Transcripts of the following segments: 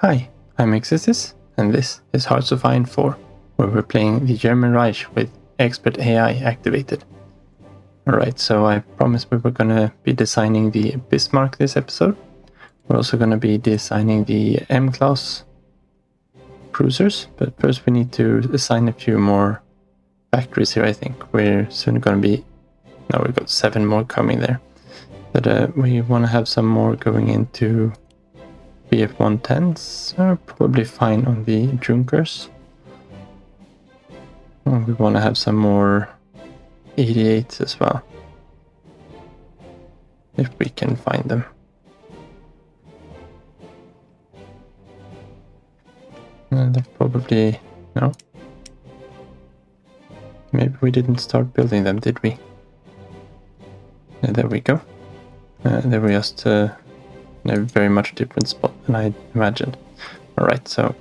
Hi, I'm Existis, and this is HOI4, where we're playing the German Reich with expert AI activated. Alright, so I promised we were going to be designing the Bismarck this episode. We're also going to be designing the M-class cruisers, but first we need to assign a few more factories here, I think. We're soon going to be... No, we've got 7 more coming there. But we want to have some more going into BF-110s are probably fine on the Junkers. We want to have some more 88s as well, if we can find them. They're probably... no. Maybe we didn't start building them, did we? There we go. They were just in a very much different spot than I imagined. Alright, so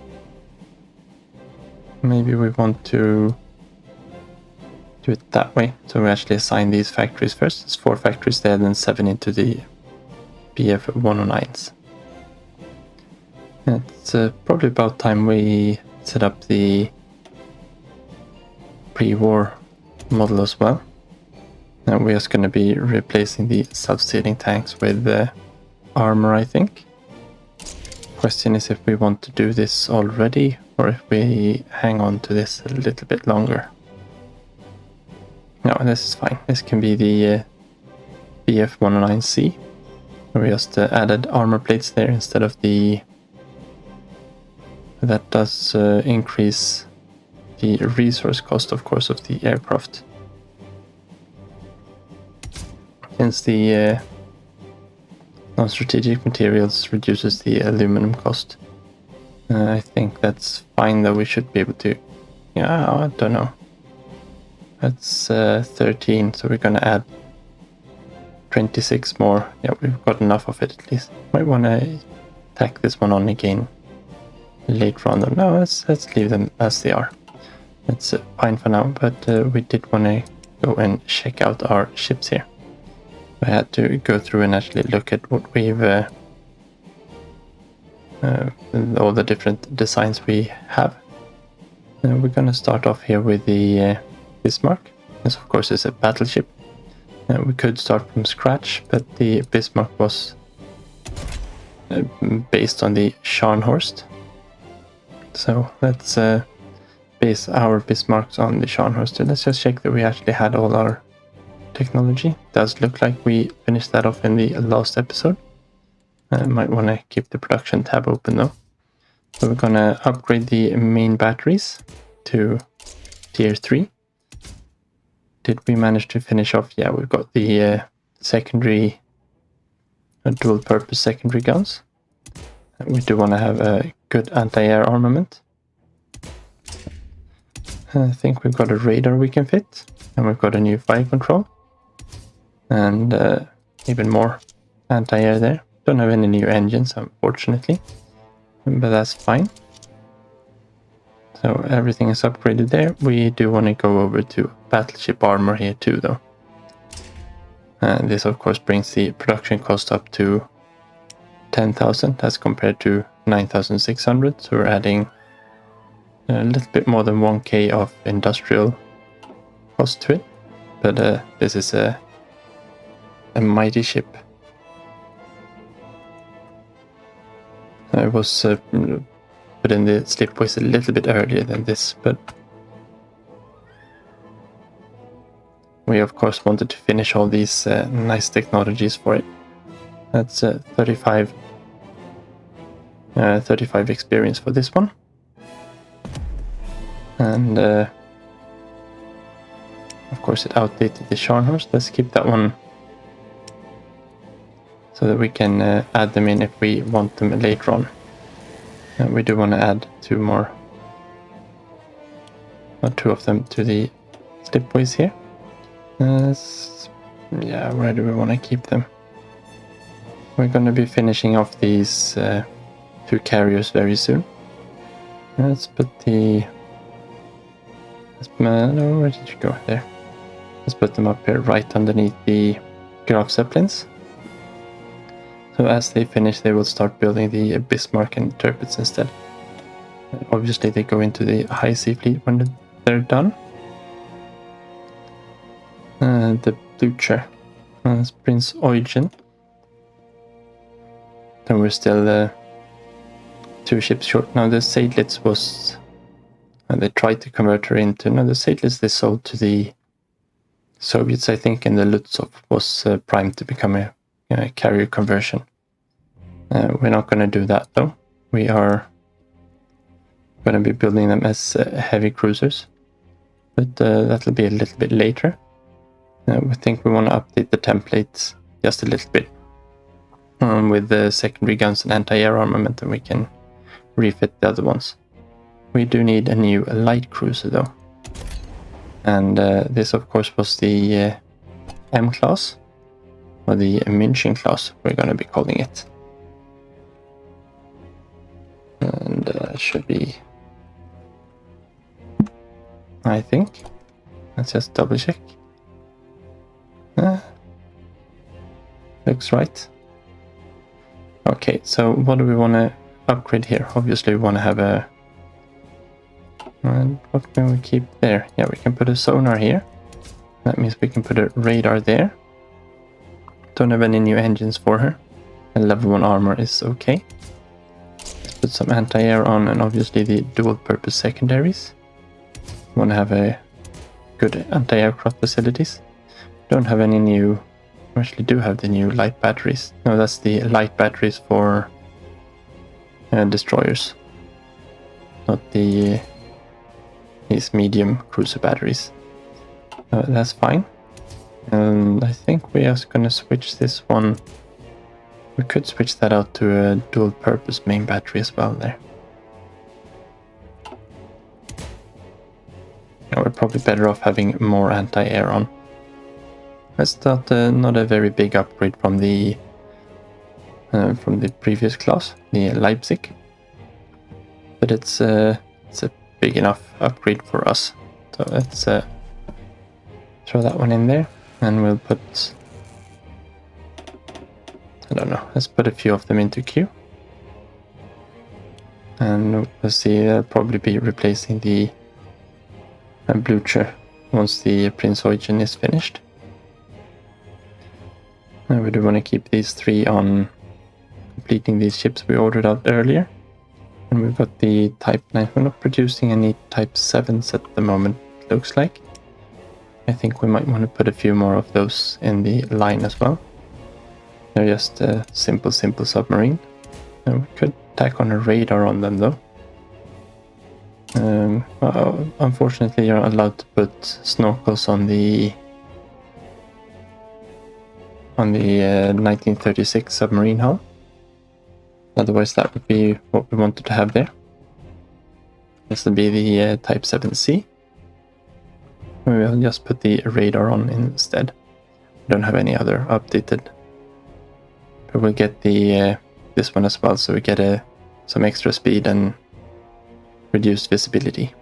maybe we want to do it that way. So we actually assign these factories first. It's 4 factories there, then 7 into the BF-109s. It's probably about time we set up the pre-war model as well. Now we're just going to be replacing the self-sealing tanks with armor, I think. Question is if we want to do this already or if we hang on to this a little bit longer. No, this is fine. This can be the BF-109C. We just added armor plates there instead of the... That does increase the resource cost, of course, of the aircraft. Since the non-strategic materials reduces the aluminum cost. I think that's fine, though we should be able to... Yeah, I don't know. That's 13, so we're gonna add 26 more. Yeah, we've got enough of it at least. Might want to tack this one on again later on. No, let's leave them as they are. That's fine for now, but we did want to go and check out our ships here. I had to go through and actually look at what we've all the different designs we have. We're gonna start off here with the Bismarck. This of course is a battleship. We could start from scratch, but the Bismarck was based on the Scharnhorst. So let's base our Bismarcks on the Scharnhorst. Let's just check that we actually had all our technology. Does look like we finished that off in the last episode. Might want to keep the production tab open though. So we're gonna upgrade the main batteries to tier 3. Did we manage to finish off? Yeah, we've got the secondary dual purpose secondary guns. We do want to have a good anti-air armament. I think we've got a radar we can fit, and we've got a new fire control. And even more anti-air there. Don't have any new engines, unfortunately, but that's fine. So everything is upgraded there. We do want to go over to battleship armor here too, though. This of course brings the production cost up to 10,000 as compared to 9,600. So we're adding a little bit more than 1k of industrial cost to it. But this is a mighty ship. I was put in the slipways a little bit earlier than this, but we of course wanted to finish all these nice technologies for it. That's 35 experience for this one. And of course it outdated the Scharnhorst. Let's keep that one so that we can add them in if we want them later on. We do want to add 2 more, or 2 of them to the slipways here. Yeah, where do we want to keep them? We're going to be finishing off these 2 carriers very soon. Let's put the... no, where did you go? There. Let's put them up here right underneath the Graf Zeppelins. So as they finish, they will start building the Bismarck and Tirpitz instead. Obviously, they go into the High Sea Fleet when they're done. The Blucher is Prince Eugen. Then we're still 2 ships short. Now the Seydlitz was... they tried to convert her into... No, the Seydlitz they sold to the Soviets, I think, and the Lutzov was primed to become a carrier conversion. We're not going to do that, though. We are going to be building them as heavy cruisers, but that'll be a little bit later. We think we want to update the templates just a little bit with the secondary guns and anti-air armament, and we can refit the other ones. We do need a new light cruiser, though. And this, of course, was the M class, or the München class, we're going to be calling it. And should be, I think. Let's just double check. Looks right. Okay, so what do we want to upgrade here? Obviously we want to have a... And what can we keep there? Yeah, we can put a sonar here. That means we can put a radar there. Don't have any new engines for her. And level 1 armor is okay. Let's put some anti-air on, and obviously the dual purpose secondaries. We want to have a good anti-aircraft facilities. Don't have any new... We actually do have the new light batteries. No, that's the light batteries for destroyers. Not the these medium cruiser batteries. That's fine. And I think we are going to switch this one. We could switch that out to a dual purpose main battery as well there. We're probably better off having more anti-air on. That's not a very big upgrade from the previous class, the Leipzig, but it's a big enough upgrade for us. So let's throw that one in there, and we'll put, I don't know, let's put a few of them into queue, and we'll see. They'll probably be replacing the Blucher once the Prince Eugen is finished. We do want to keep these 3 on completing these ships we ordered out earlier. And we've got the Type 9. We're not producing any Type 7s at the moment, looks like. I think we might want to put a few more of those in the line as well. They're just a simple submarine. And we could tack on a radar on them, though. Well, unfortunately, you're not allowed to put snorkels on the 1936 submarine hull. Otherwise, that would be what we wanted to have there. This will be the Type 7C. We'll just put the radar on instead. We don't have any other updated. But we'll get the this one as well, so we get some extra speed and reduced visibility.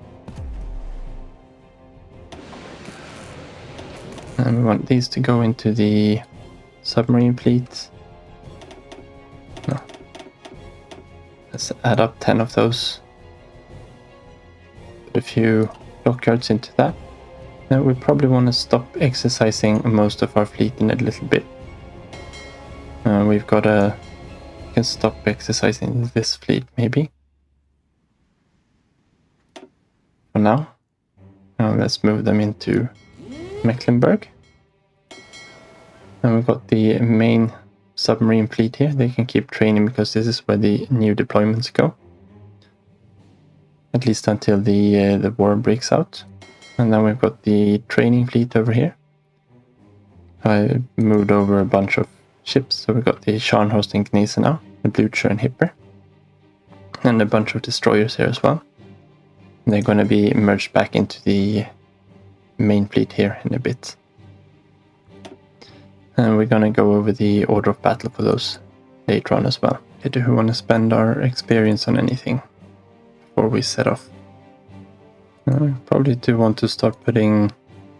And we want these to go into the submarine fleet. No. Let's add up 10 of those. Put a few dockyards into that. Now we probably want to stop exercising most of our fleet in a little bit. We've got we can stop exercising this fleet maybe. For now. Now let's move them into Mecklenburg. And we've got the main submarine fleet here. They can keep training because this is where the new deployments go. At least until the war breaks out. And then we've got the training fleet over here. I moved over a bunch of ships. So we've got the Scharnhorst and Gnese now, the Blucher and Hipper. And a bunch of destroyers here as well. And they're going to be merged back into the main fleet here in a bit. And we're going to go over the order of battle for those later on as well. Okay, do we want to spend our experience on anything before we set off? Probably do want to start putting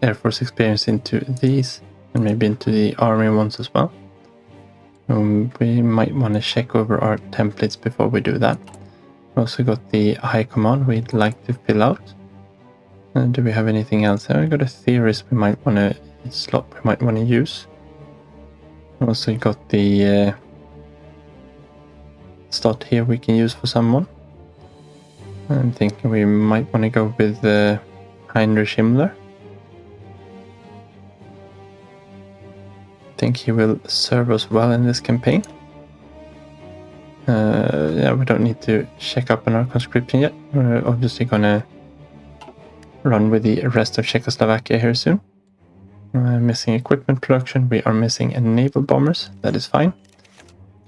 Air Force experience into these, and maybe into the Army ones as well. We might want to check over our templates before we do that. We also got the high command we'd like to fill out. Do we have anything else? We got a theorist we might want to slot we might want to use. We also got the slot here we can use for someone. I'm thinking we might want to go with Heinrich Himmler. I think he will serve us well in this campaign. Yeah, we don't need to check up on our conscription yet. We're obviously gonna run with the rest of Czechoslovakia here soon. Missing equipment production. We are missing naval bombers. That is fine.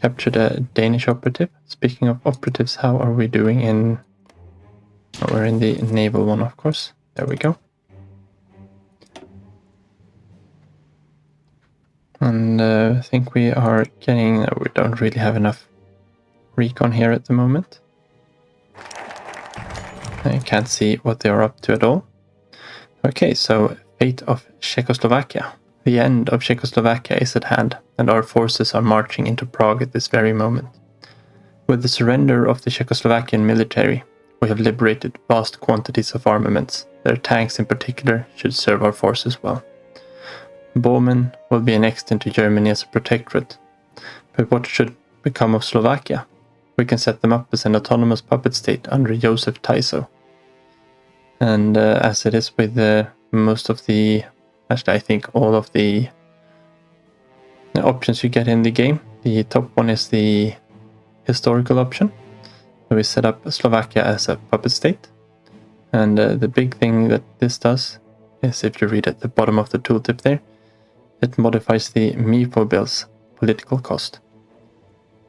Captured a Danish operative. Speaking of operatives, how are we doing in... Oh, we're in the naval one, of course. There we go. And I think we are getting... we don't really have enough recon here at the moment. I can't see what they are up to at all. Okay, so fate of Czechoslovakia. The end of Czechoslovakia is at hand, and our forces are marching into Prague at this very moment. With the surrender of the Czechoslovakian military, we have liberated vast quantities of armaments. Their tanks in particular should serve our forces well. Bowmen will be annexed into Germany as a protectorate. But what should become of Slovakia? We can set them up as an autonomous puppet state under Joseph Tiso. And as it is with most of the... Actually, I think all of the options you get in the game, the top one is the historical option. So we set up Slovakia as a puppet state. And the big thing that this does is, if you read at the bottom of the tooltip there, it modifies the MIFO bill's political cost.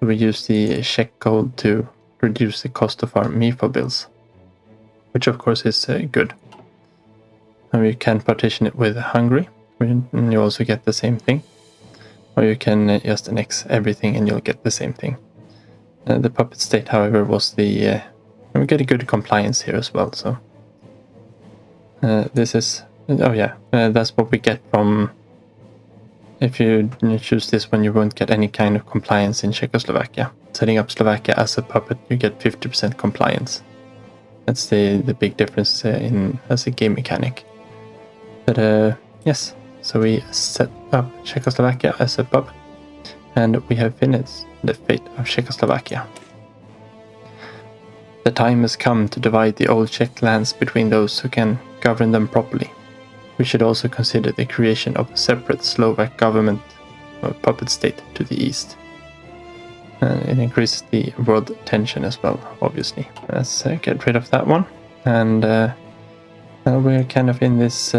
We use the Czech code to reduce the cost of our MIFO bills, which of course is good. And we can partition it with Hungary, and you also get the same thing. Or you can just annex everything and you'll get the same thing. The puppet state, however, was the... we get a good compliance here as well, so... this is... oh yeah, that's what we get from... If you choose this one, you won't get any kind of compliance in Czechoslovakia. Setting up Slovakia as a puppet, you get 50% compliance. That's the big difference as a game mechanic. But yes, so we set up Czechoslovakia as a puppet, and we have finished the fate of Czechoslovakia. The time has come to divide the old Czech lands between those who can govern them properly. We should also consider the creation of a separate Slovak government or puppet state to the east. It increases the world tension as well, obviously. Let's get rid of that one. And we're kind of in this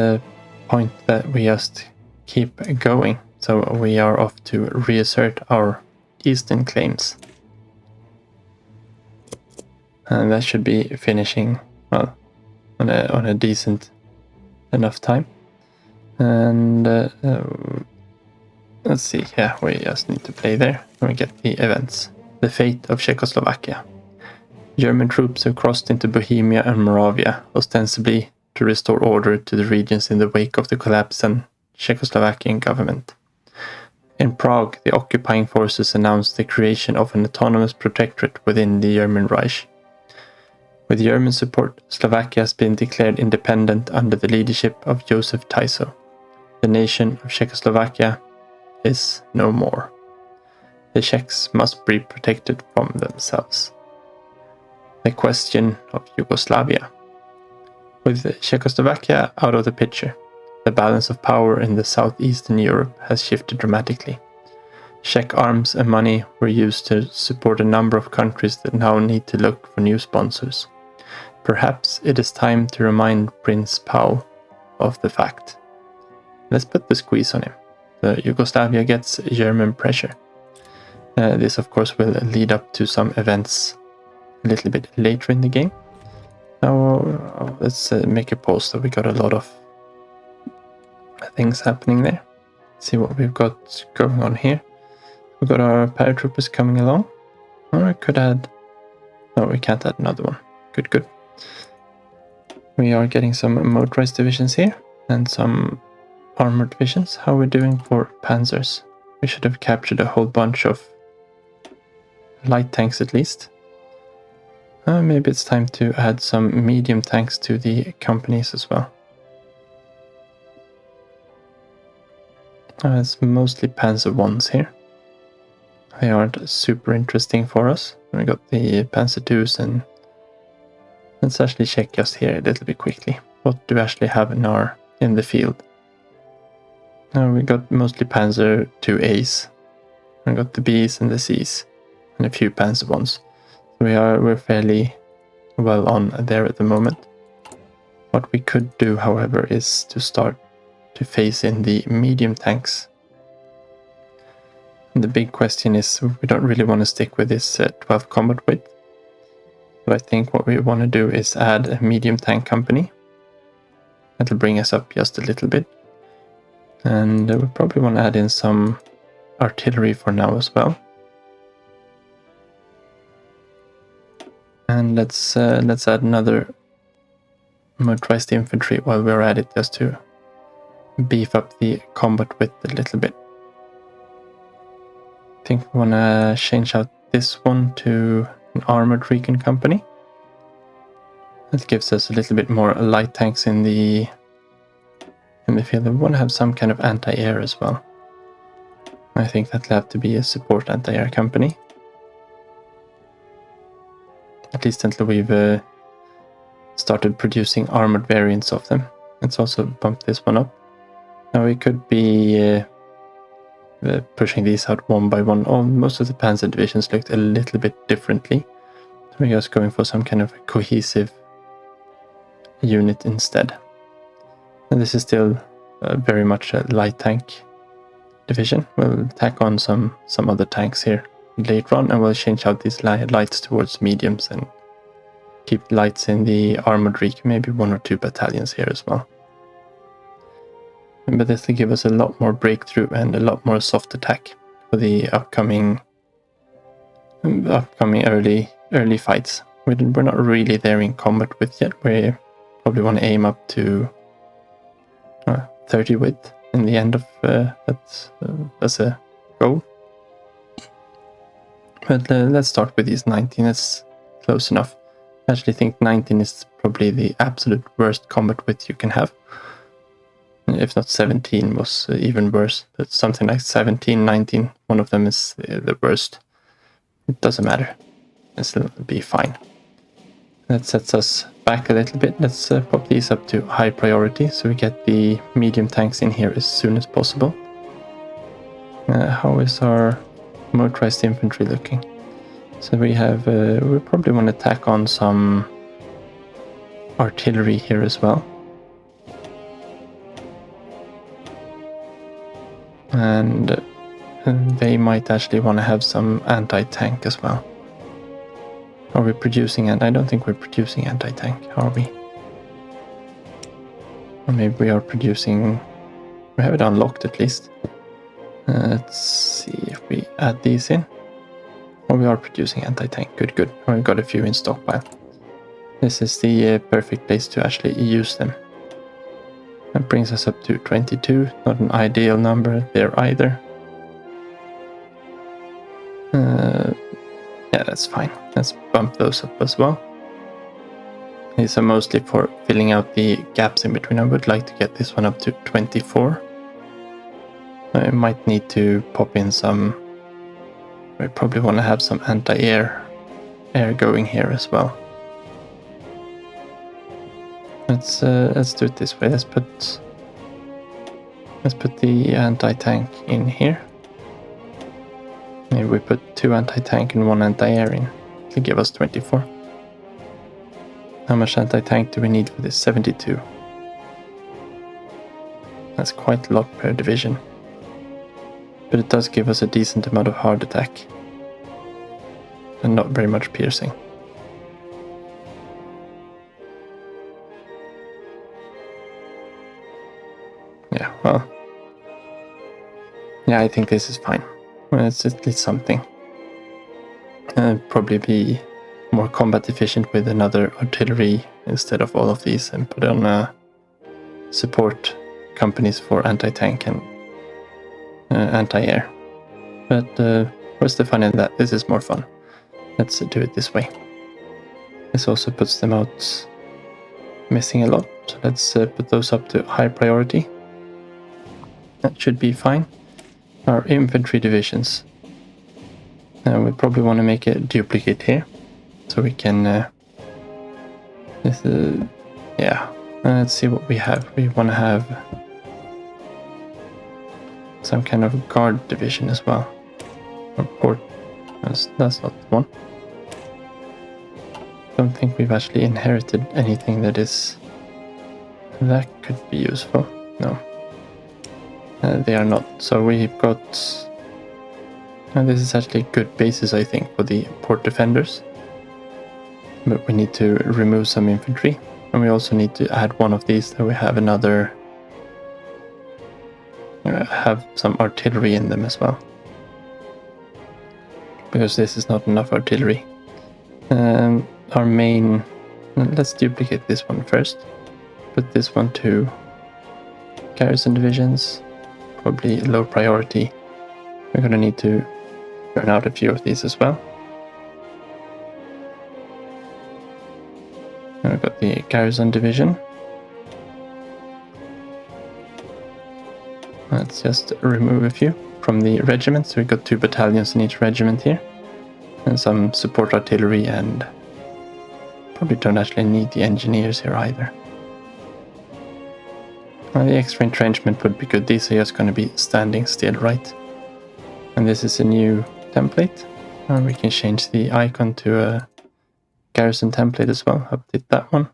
point that we just keep going. So we are off to reassert our eastern claims. And that should be finishing, well, on a decent enough time. And let's see, yeah, we just need to play there and we get the events. The fate of Czechoslovakia. German troops have crossed into Bohemia and Moravia, ostensibly to restore order to the regions in the wake of the collapse of Czechoslovakian government. In Prague, the occupying forces announced the creation of an autonomous protectorate within the German Reich. With German support, Slovakia has been declared independent under the leadership of Joseph Tiso. The nation of Czechoslovakia is no more. The Czechs must be protected from themselves. The question of Yugoslavia. With Czechoslovakia out of the picture, the balance of power in the southeastern Europe has shifted dramatically. Czech arms and money were used to support a number of countries that now need to look for new sponsors. Perhaps it is time to remind Prince Paul of the fact. Let's put the squeeze on him. Yugoslavia gets German pressure. This of course will lead up to some events a little bit later in the game. Now let's make a pause, so we got a lot of things happening there. See what we've got going on here. We've got our paratroopers coming along. Or I could add... no, we can't add another one. Good. We are getting some motorized divisions here and some armored divisions. How are we doing for panzers? we should have captured a whole bunch of light tanks at least. Maybe it's time to add some medium tanks to the companies as well. It's mostly Panzer ones here. They aren't super interesting for us. We got the Panzer IIs, and let's actually check just here a little bit quickly. What do we actually have in the field? Now we got mostly Panzer IIAs. We got the Bs and the Cs, and a few Panzer ones. We're fairly well on there at the moment. What we could do, however, is to start to phase in the medium tanks. And the big question is, we don't really want to stick with this 12 combat width. So I think what we want to do is add a medium tank company. That'll bring us up just a little bit. And we probably want to add in some artillery for now as well. And let's add another motorized infantry while we're at it, just to beef up the combat width a little bit. I think we want to change out this one to an armored recon company. That gives us a little bit more light tanks in the field. We want to have some kind of anti-air as well. I think that'll have to be a support anti-air company. At least until we've started producing armored variants of them. Let's also bump this one up. Now we could be pushing these out one by one. Most of the Panzer divisions looked a little bit differently. So we're just going for some kind of cohesive unit instead. And this is still very much a light tank division. We'll tack on some other tanks here later on, and we'll change out these lights towards mediums and keep lights in the armored recon, maybe 1 or 2 battalions here as well. But this will give us a lot more breakthrough and a lot more soft attack for the upcoming early fights. We're not really there in combat width yet. We probably want to aim up to 30 width in the end of that as a goal. But let's start with these 19. That's close enough. I actually think 19 is probably the absolute worst combat width you can have. If not 17 was even worse. But something like 17, 19, one of them is the worst. It doesn't matter. It'll be fine. That sets us back a little bit. Let's pop these up to high priority so we get the medium tanks in here as soon as possible. How is our motorized infantry looking? So we have, we probably want to tack on some artillery here as well. And they might actually want to have some anti-tank as well. Are we producing, and I don't think we're producing anti-tank, are we? Or maybe we are producing, we have it unlocked at least. Let's see if we add these in. Oh, we are producing anti-tank, good. We've got a few in stockpile. This is the perfect place to actually use them. That brings us up to 22, not an ideal number there either. Yeah, that's fine. Let's bump those up as well. These are mostly for filling out the gaps in between. I would like to get this one up to 24. I might need to pop in some... We probably want to have some anti-air going here as well. Let's do it this way. Let's put the anti-tank in here. Maybe we put 2 anti-tank and 1 anti-air in to give us 24. How much anti-tank do we need for this? 72. That's quite a lot per division. But it does give us a decent amount of hard attack. And not very much piercing. Yeah, well. Yeah, I think this is fine. Well, it's at least something. Probably be more combat efficient with another artillery instead of all of these, and put on support companies for anti-tank and anti-air. But where's the fun in that? This is more fun. Let's do it this way. This also puts them out missing a lot. So let's put those up to high priority. That should be fine. Our infantry divisions. We probably want to make a duplicate here, so we can. Yeah. Let's see what we have. We want to have some kind of guard division as well. Or port. That's not the one. Don't think we've actually inherited anything that could be useful. No. They are not. So we've got... this is actually good basis, I think, for the port defenders. But we need to remove some infantry. And we also need to add one of these, so we have another... have some artillery in them as well. Because this is not enough artillery. Our main... Let's duplicate this one first. Put this one to garrison divisions. Probably low priority. We're going to need to burn out a few of these as well. And we've got the garrison division. Let's just remove a few from the regiments. We've got 2 battalions in each regiment here. And some support artillery, and probably don't actually need the engineers here either. The extra entrenchment would be good. These are just going to be standing still, right? And this is a new template. And we can change the icon to a garrison template as well. Update that one.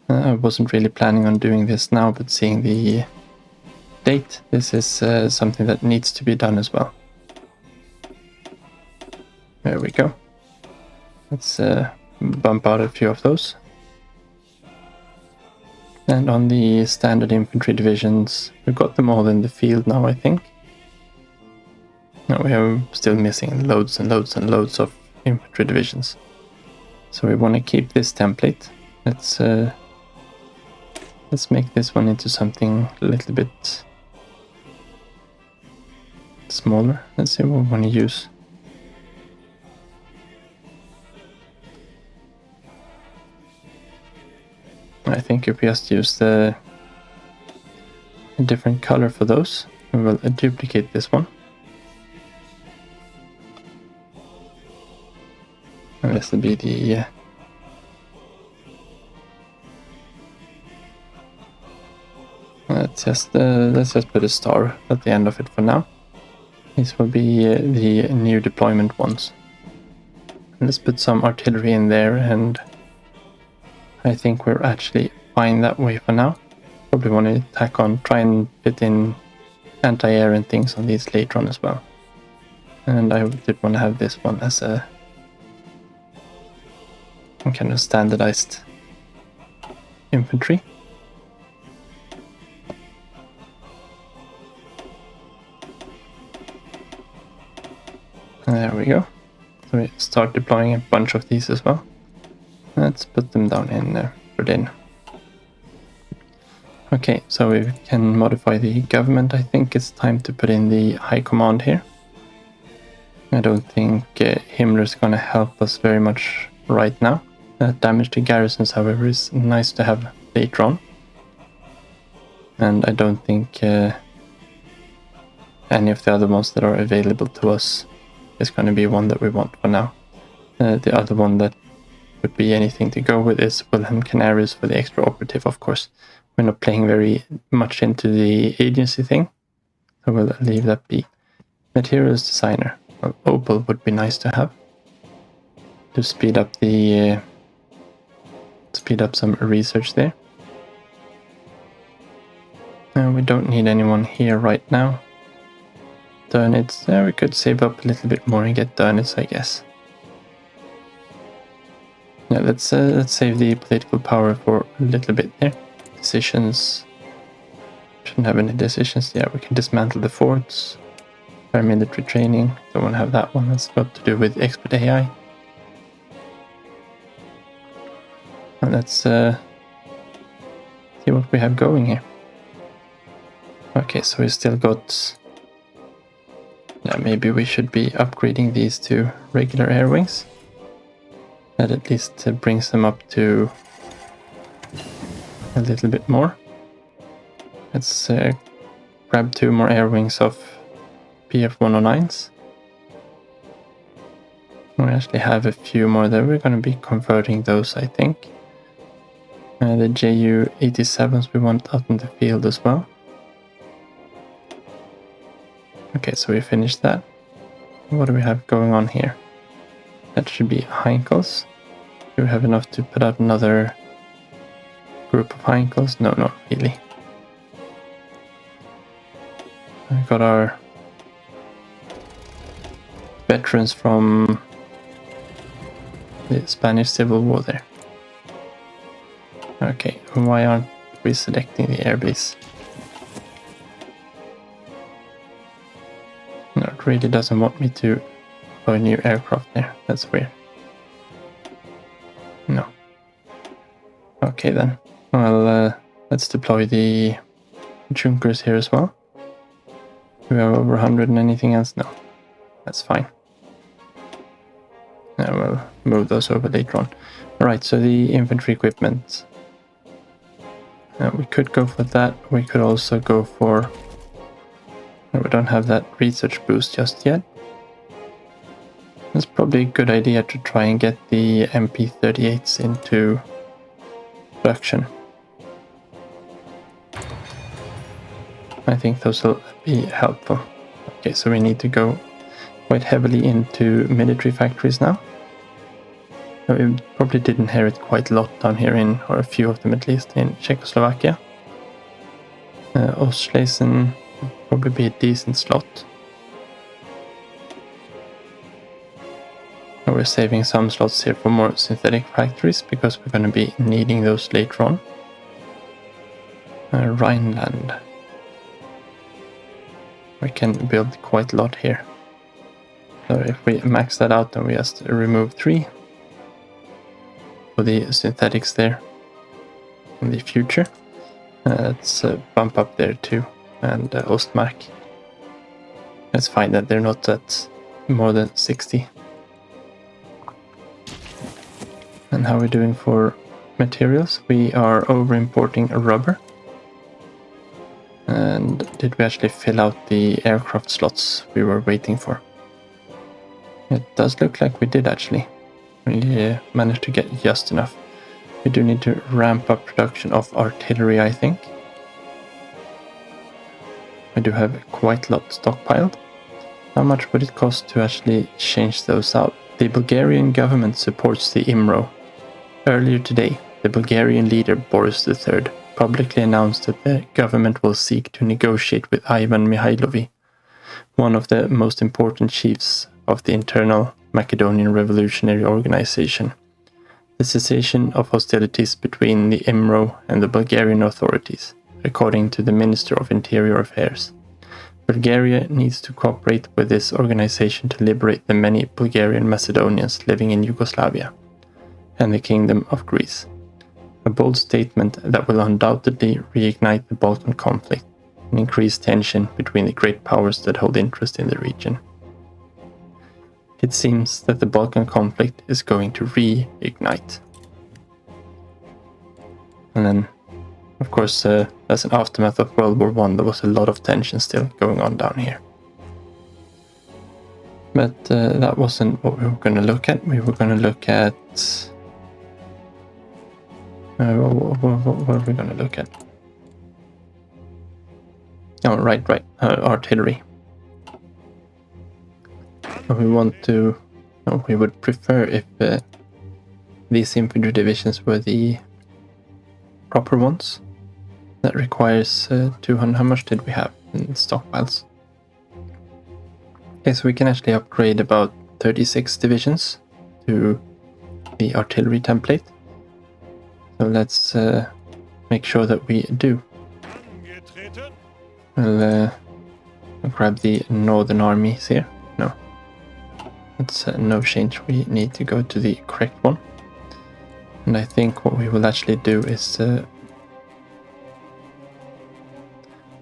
I wasn't really planning on doing this now, but seeing the date, this is something that needs to be done as well. There we go. Let's bump out a few of those. And on the standard infantry divisions, we've got them all in the field now, I think. Now we are still missing loads and loads and loads of infantry divisions. So we want to keep this template. Let's make this one into something a little bit smaller. Let's see what we want to use. I think if we just use a different color for those, we will duplicate this one. And this will be the let's just put a star at the end of it for now. These will be the new deployment ones. And let's put some artillery in there, and I think we're actually fine that way for now. Probably want to tack on, try and fit in anti-air and things on these later on as well. And I did want to have this one as a kind of standardized infantry. There we go. So we start deploying a bunch of these as well. Let's put them down in Berlin. Okay, so we can modify the government. I think it's time to put in the high command here. I don't think Himmler's going to help us very much right now. Damage to garrisons, however, is nice to have later on. And I don't think any of the other ones that are available to us is going to be one that we want for now. The other one that would be anything to go with is Wilhelm Canaris for the extra operative, of course. We're not playing very much into the agency thing, so we'll leave that be. Materials designer. Well, Opal would be nice to have to speed up some research there. We don't need anyone here right now. Dönitz, we could save up a little bit more and get Dönitz, I guess. Yeah, let's save the political power for a little bit there. Decisions. Shouldn't have any decisions. Yeah, we can dismantle the forts. Paramilitary training. Don't want to have that one. That's got to do with expert AI. And let's see what we have going here. Okay, so we still got Yeah, maybe we should be upgrading these to regular air wings. That at least brings them up to a little bit more. Let's grab 2 more air wings of PF-109s. We actually have a few more there. We're going to be converting those, I think. The Ju-87s we want out in the field as well. Okay, so we finished that. What do we have going on here? That should be Heinkels. Do we have enough to put out another group of Heinkels? No, not really. We've got our veterans from the Spanish Civil War there. Okay, why aren't we selecting the airbase? No, it really doesn't want me to put a new aircraft there. That's weird. No. Okay then. Well, let's deploy the Junkers here as well. Do we have over 100 and anything else? No. That's fine. Now we'll move those over later on. Alright, so the infantry equipment. We could go for that. We could also go for... We don't have that research boost just yet. It's probably a good idea to try and get the MP38s into production. I think those will be helpful. Okay, so we need to go quite heavily into military factories now. We probably did inherit quite a lot down here in, or a few of them at least, in Czechoslovakia. Ostschlesien would probably be a decent slot. We're saving some slots here for more synthetic factories because we're going to be needing those later on. Rhineland. We can build quite a lot here. So if we max that out, then we just remove 3 for the synthetics there in the future. Let's bump up there too, and Ostmark. Let's find that they're not at more than 60. And how are we doing for materials? We are over importing rubber. And did we actually fill out the aircraft slots we were waiting for? It does look like we did actually. We managed to get just enough. We do need to ramp up production of artillery, I think. I do have quite a lot stockpiled. How much would it cost to actually change those out? The Bulgarian government supports the IMRO. Earlier today, the Bulgarian leader Boris III publicly announced that the government will seek to negotiate with Ivan Mihailović, one of the most important chiefs of the internal Macedonian Revolutionary Organization, the cessation of hostilities between the IMRO and the Bulgarian authorities, according to the Minister of Interior Affairs. Bulgaria needs to cooperate with this organization to liberate the many Bulgarian Macedonians living in Yugoslavia and the Kingdom of Greece. A bold statement that will undoubtedly reignite the Balkan conflict and increase tension between the great powers that hold interest in the region. It seems that the Balkan conflict is going to reignite. And then, of course, as an aftermath of World War I, there was a lot of tension still going on down here. But that wasn't what we were going to look at. We were going to look at... what are we going to look at? Oh, right. Artillery. We want to... No, we would prefer if these infantry divisions were the proper ones. That requires 200... How much did we have in stockpiles? Okay, so we can actually upgrade about 36 divisions to the artillery template. So let's make sure that we do. We'll grab the northern armies here. No. That's no change. We need to go to the correct one. And I think what we will actually do is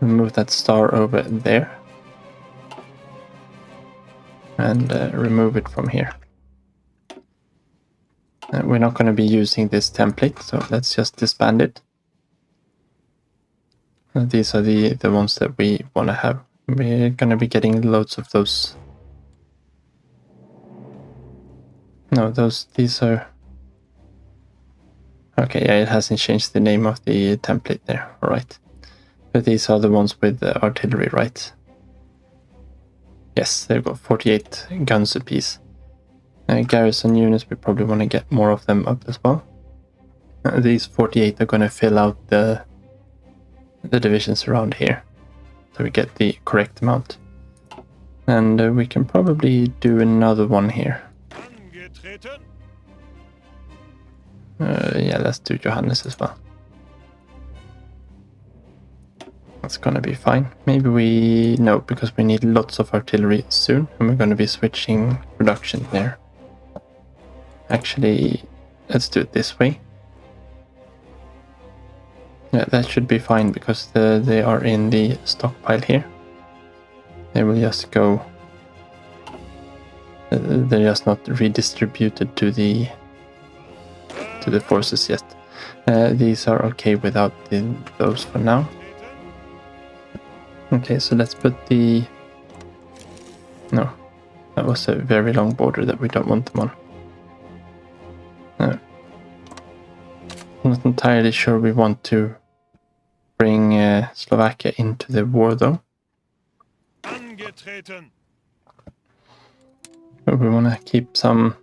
move that star over there. and remove it from here. We're not going to be using this template, so let's just disband it. These are the ones that we want to have. We're going to be getting loads of those. No, these are... Okay, yeah, it hasn't changed the name of the template there. All right. But these are the ones with the artillery, right? Yes, they've got 48 guns apiece. Garrison units, we probably want to get more of them up as well. These 48 are going to fill out the divisions around here, so we get the correct amount. And we can probably do another one here. Yeah, let's do Johannes as well. That's gonna be fine. Maybe we... No, because we need lots of artillery soon, and we're gonna be switching production there. Actually, let's do it this way. Yeah, that should be fine, because they are in the stockpile here. They will just go... they're just not redistributed to the forces yet. These are okay without those for now. Okay, so let's put the... No, that was a very long border that we don't want them on. No. I'm not entirely sure we want to bring Slovakia into the war though. But we want to keep some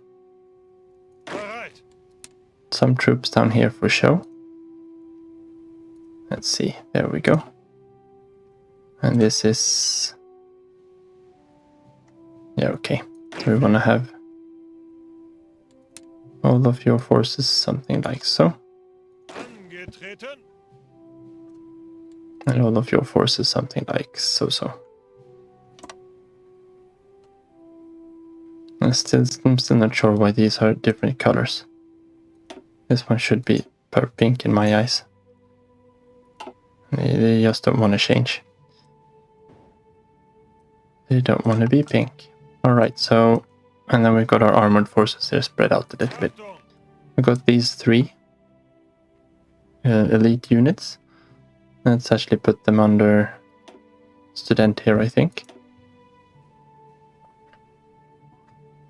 troops down here for show. Let's see, there we go. And this is... Yeah, okay. So we want to have all of your forces, something like so. And all of your forces, something like so. I'm still not sure why these are different colors. This one should be pink in my eyes. They just don't want to change. They don't want to be pink. Alright, so... And then we've got our armored forces here spread out a little bit. We've got these 3 elite units. Let's actually put them under student here, I think.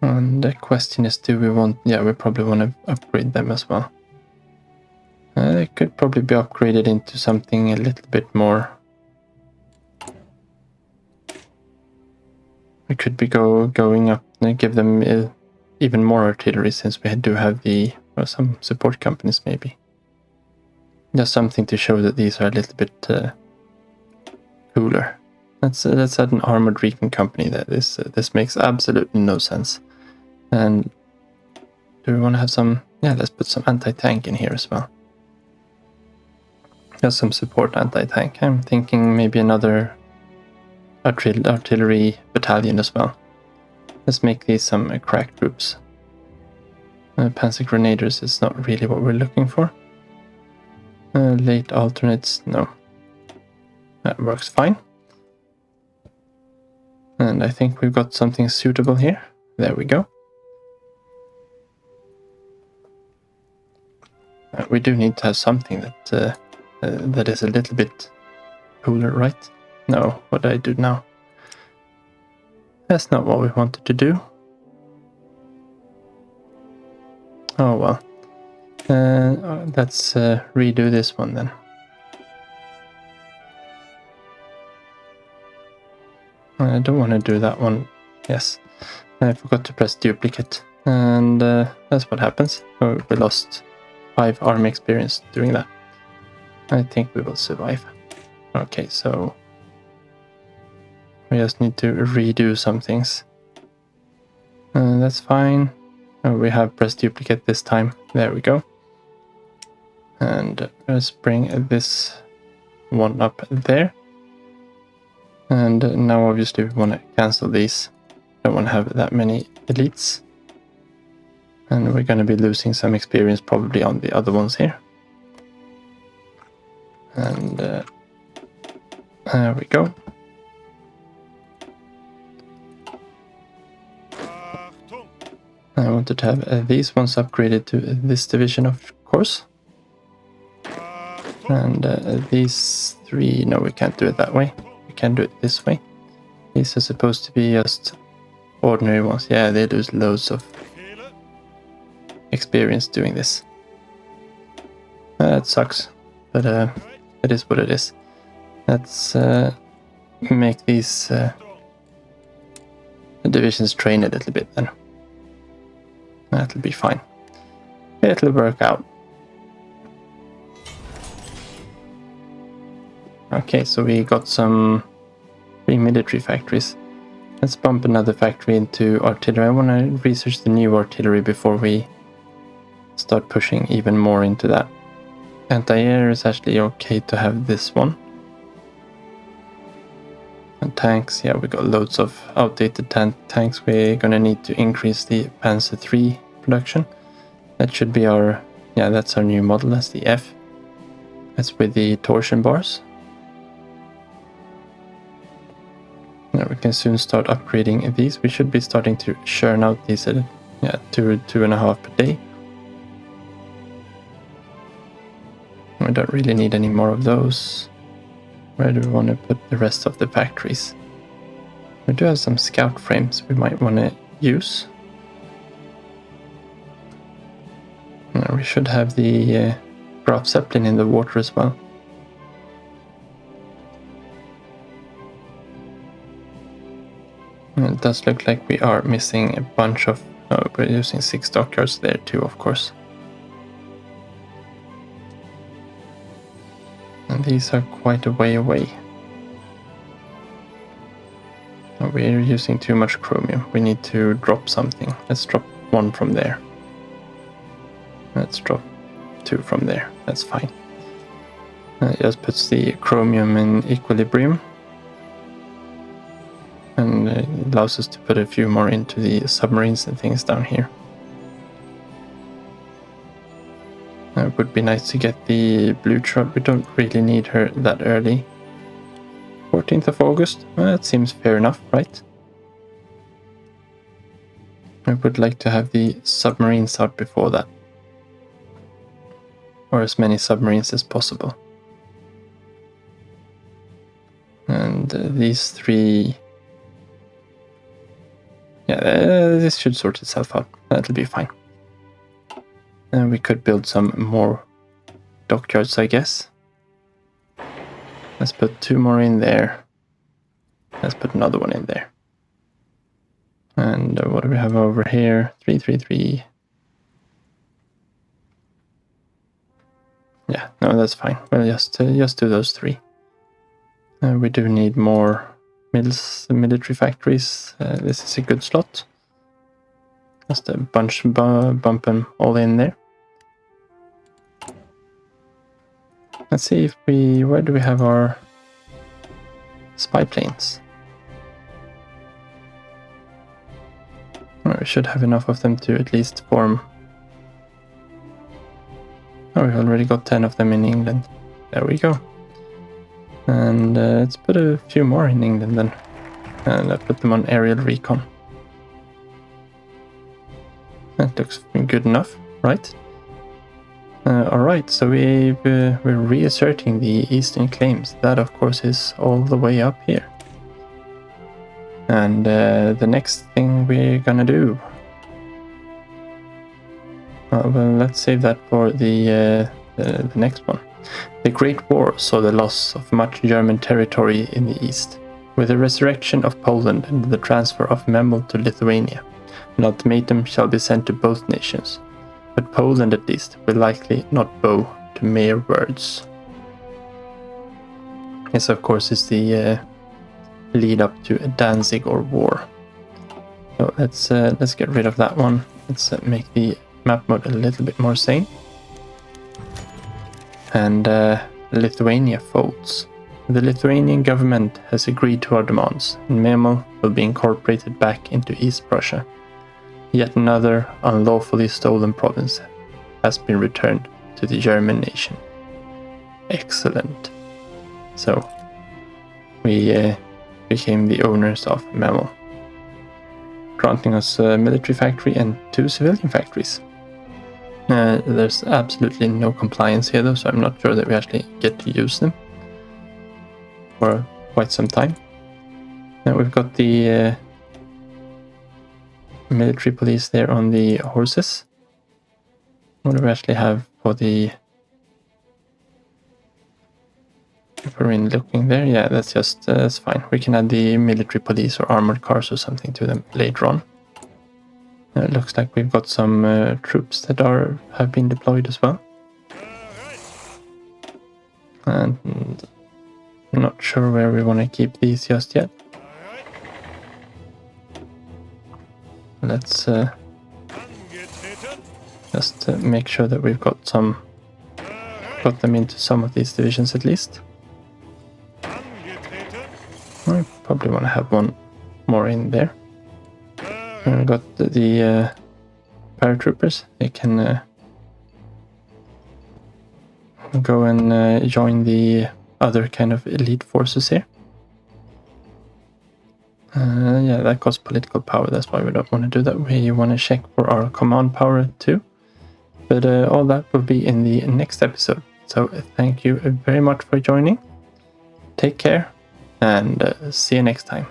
And the question is, do we want... Yeah, we probably want to upgrade them as well. They could probably be upgraded into something a little bit more... We could be going up and give them even more artillery, since we do have some support companies maybe. Just something to show that these are a little bit cooler. Let's add an armored recon company there. This makes absolutely no sense. And do we want to have some... Yeah, let's put some anti-tank in here as well. Just some support anti-tank. I'm thinking maybe another artillery battalion as well. Let's make these some crack troops. Panzer grenadiers is not really what we're looking for. Late alternates, no. That works fine. And I think we've got something suitable here. There we go. We do need to have something that is a little bit cooler, right? No, what did I do now? That's not what we wanted to do. Oh well. Let's redo this one then. I don't want to do that one. Yes, I forgot to press duplicate. And that's what happens. Oh, we lost 5 army experience doing that. I think we will survive. Okay, so we just need to redo some things. That's fine. We have pressed duplicate this time. There we go. And let's bring this one up there. And now obviously we want to cancel these. Don't want to have that many elites. And we're going to be losing some experience probably on the other ones here. And there we go. I wanted to have these ones upgraded to this division, of course. And these 3, no, we can't do it that way. We can do it this way. These are supposed to be just ordinary ones. Yeah, they lose loads of experience doing this. That sucks, but it is what it is. Let's make these divisions train a little bit then. That'll be fine. It'll work out. Okay, so we got some 3 military factories. Let's bump another factory into artillery. I want to research the new artillery before we start pushing even more into that. Anti-air is actually okay to have this one. And tanks, yeah, we got loads of outdated tanks. We're gonna need to increase the Panzer III production. That should be our, yeah, that's our new model. That's the F. That's with the torsion bars. Now we can soon start upgrading these. We should be starting to churn out these at 2.5 per day. We don't really need any more of those. Where do we want to put the rest of the factories? We do have some scout frames we might want to use. Now we should have the Graf Zeppelin in the water as well. And it does look like we are missing a bunch of... Oh, we're using 6 dockyards there too, of course. And these are quite a way away. Oh, we're using too much chromium. We need to drop something. Let's drop 1 from there. Let's drop 2 from there. That's fine. It just puts the chromium in equilibrium. And it allows us to put a few more into the submarines and things down here. It would be nice to get the blue truck. We don't really need her that early. 14th of August? Well, that seems fair enough, right? I would like to have the submarines out before that. Or as many submarines as possible. And these 3... Yeah, this should sort itself out. That'll be fine. And we could build some more dockyards, I guess. Let's put 2 more in there. Let's put another one in there. And what do we have over here? 333. Yeah, no, that's fine. We'll just do those 3. We do need more military factories. This is a good slot. Just a bunch, bump them all in there. Let's see if where do we have our spy planes? Well, we should have enough of them to at least form. Oh, we already got 10 of them in England. There we go. And let's put a few more in England then. And I'll put them on aerial recon. That looks good enough, right? Alright, so we're reasserting the Eastern claims. That, of course, is all the way up here. And the next thing we're gonna do... well, let's save that for the next one. The Great War saw the loss of much German territory in the east. With the resurrection of Poland and the transfer of Memel to Lithuania, an ultimatum shall be sent to both nations. But Poland, at least, will likely not bow to mere words. This, of course, is the lead up to a Danzig or war. So let's get rid of that one. Let's make the map mode a little bit more sane. And Lithuania folds. The Lithuanian government has agreed to our demands, and Memel will be incorporated back into East Prussia. Yet another unlawfully stolen province has been returned to the German nation. Excellent. So, we became the owners of Memel. granting us a military factory and 2 civilian factories. There's absolutely no compliance here though, so I'm not sure that we actually get to use them for quite some time. Now we've got the military police there on the horses. What do we actually have for the... If we're in looking there, yeah, that's fine. We can add the military police or armored cars or something to them later on. It looks like we've got some troops that have been deployed as well. And I'm not sure where we want to keep these just yet. Let's just make sure that we've got them into some of these divisions at least. I probably want to have one more in there. And we've got the paratroopers. They can go and join the other kind of elite forces here. Yeah, that costs political power. That's why we don't want to do that. We want to check for our command power too. But all that will be in the next episode. So thank you very much for joining. Take care and see you next time.